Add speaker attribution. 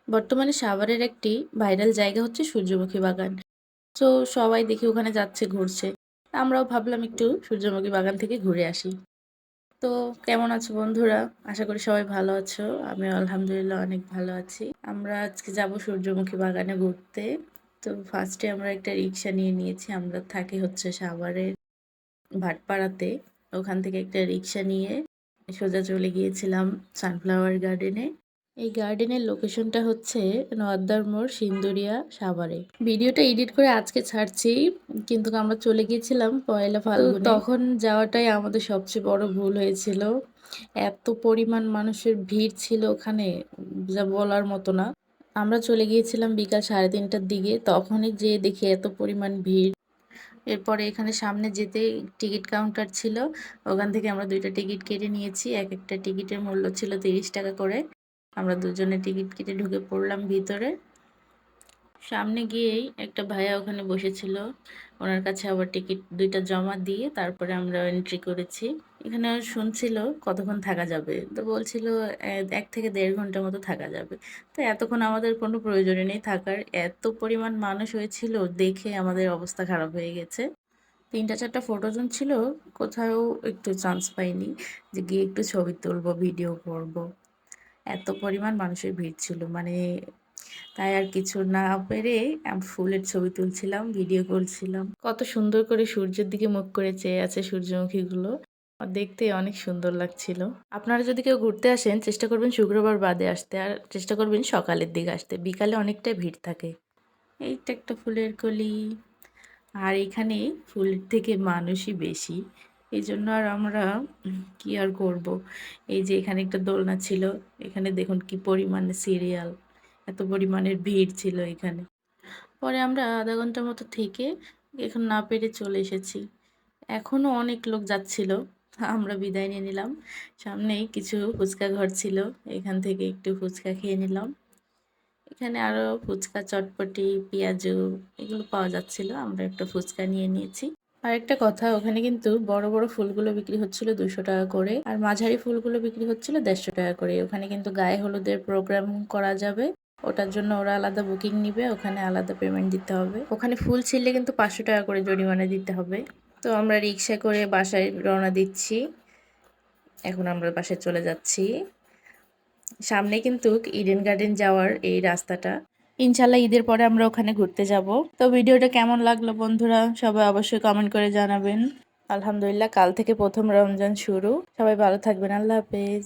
Speaker 1: বর্তমানে সাভারের একটি ভাইরাল জায়গা হচ্ছে সূর্যমুখী বাগান। তো সবাই দেখি ওখানে যাচ্ছে, ঘুরছে। আমরাও ভাবলাম একটু সূর্যমুখী বাগান থেকে ঘুরে আসি। তো কেমন আছো বন্ধুরা? আশা করি সবাই ভালো আছো। আমি আলহামদুলিল্লাহ অনেক ভালো আছি। আমরা আজকে যাব সূর্যমুখী বাগানে ঘুরতে। তো ফার্স্টে আমরা একটা রিক্সা নিয়ে নিয়েছি। আমরা থাকি হচ্ছে সাভারের ভাটপাড়াতে। ওখান থেকে একটা রিক্সা নিয়ে সোজা চলে গিয়েছিলাম সানফ্লাওয়ার গার্ডেনে। এই গার্ডেনের লোকেশনটা হচ্ছে নোয়াদ্দার মোড়, সিন্দুরিয়া, সাভারে। ভিডিওটা এডিট করে আজকে ছাড়ছি, কিন্তু আমরা চলে গিয়েছিলাম পয়লা ফাল্গুনে। তখন যাওয়াটাই আমাদের সবচেয়ে বড় ভুল হয়েছিল। এত পরিমাণ মানুষের ভিড় ছিল ওখানে, যা বলার মতো না। আমরা চলে গিয়েছিলাম বিকাল 3:30টার দিকে, তখনই যেয়ে দেখি এত পরিমাণ ভিড়। এরপরে এখানে সামনে যেতে টিকিট কাউন্টার ছিল, ওখান থেকে আমরা 2টা টিকিট কেটে নিয়েছি। এক একটা টিকিটের মূল্য ছিল 30 টাকা করে। আমরা দুজনে টিকিট কেটে ঢুকে পড়লাম ভিতরে। সামনে গিয়েই একটা ভাইয়া ওখানে বসেছিল, ওনার কাছে আবার টিকিট 2টা জমা দিয়ে তারপরে আমরা এন্ট্রি করেছি। এখানে শুনছিল কতক্ষণ থাকা যাবে, তো বলছিল 1 থেকে 1.5 ঘন্টার মতো থাকা যাবে। তো এতক্ষণ আমাদের কোনো প্রয়োজনই নেই থাকার, এত পরিমাণ মানুষ হয়েছিল, দেখে আমাদের অবস্থা খারাপ হয়ে গেছে। 3টা 4টা ফটোজন ছিল, কোথাও একটু চান্স পাইনি যে গিয়ে একটু ছবি তুলবো, ভিডিও করব। এত পরিমাণ মানুষের ভিড় ছিল, মানে তাই আর কিছু না পেরে আমি ফুলের ছবি তুলছিলাম, ভিডিও করছিলাম। কত সুন্দর করে সূর্যের দিকে মুখ করে চেয়ে আছে সূর্যমুখীগুলো, আর দেখতে অনেক সুন্দর লাগছিল। আপনারা যদি কেউ ঘুরতে আসেন, চেষ্টা করবেন শুক্রবার বাদে আসতে, আর চেষ্টা করবেন সকালের দিকে আসতে, বিকালে অনেকটা ভিড় থাকে। এইটা একটা ফুলের কলি, আর এখানে ফুলের থেকে মানুষই বেশি, এই জন্য আর আমরা কি আর করব। এই যে এখানে একটা দোলনা ছিল, এখানে দেখুন কি পরিমাণে সিরিয়াল, এত পরিমাণের ভিড় ছিল এখানে। পরে আমরা আধা ঘন্টার মতো থেকে এখন না পেরে চলে এসেছি। এখনও অনেক লোক যাচ্ছিল, আমরা বিদায় নিয়ে নিলাম। সামনেই কিছু ফুচকা ঘর ছিল, এখান থেকে একটু ফুচকা খেয়ে নিলাম। এখানে আরো ফুচকা, চটপটি, পেঁয়াজু এগুলো পাওয়া যাচ্ছিল, আমরা একটা ফুচকা নিয়ে নিয়েছি। আর একটা কথা, ওখানে কিন্তু বড় বড় ফুলগুলো বিক্রি হচ্ছিল 200 টাকা করে, আর মাঝারি ফুলগুলো বিক্রি হচ্ছিল 150 টাকা করে। ওখানে কিন্তু গায়ে হলুদের প্রোগ্রাম করা যাবে, ওটার জন্য ওরা আলাদা বুকিং নিবে, ওখানে আলাদা পেমেন্ট দিতে হবে। ওখানে ফুল ছিঁড়লে কিন্তু 500 টাকা করে জরিমানা দিতে হবে। তো আমরা রিক্সা করে বাসায় রওনা দিচ্ছি, এখন আমরা বাসায় চলে যাচ্ছি। সামনে কিন্তু ইডেন গার্ডেন যাওয়ার এই রাস্তাটা, ইনশাল্লাহ ঈদের পরে আমরা ওখানে ঘুরতে যাব। তো ভিডিওটা কেমন লাগলো বন্ধুরা, সবাই অবশ্যই কমেন্ট করে জানাবেন। আলহামদুলিল্লাহ কাল থেকে প্রথম রমজান শুরু, সবাই ভালো থাকবেন, আল্লাহ হাফেজ।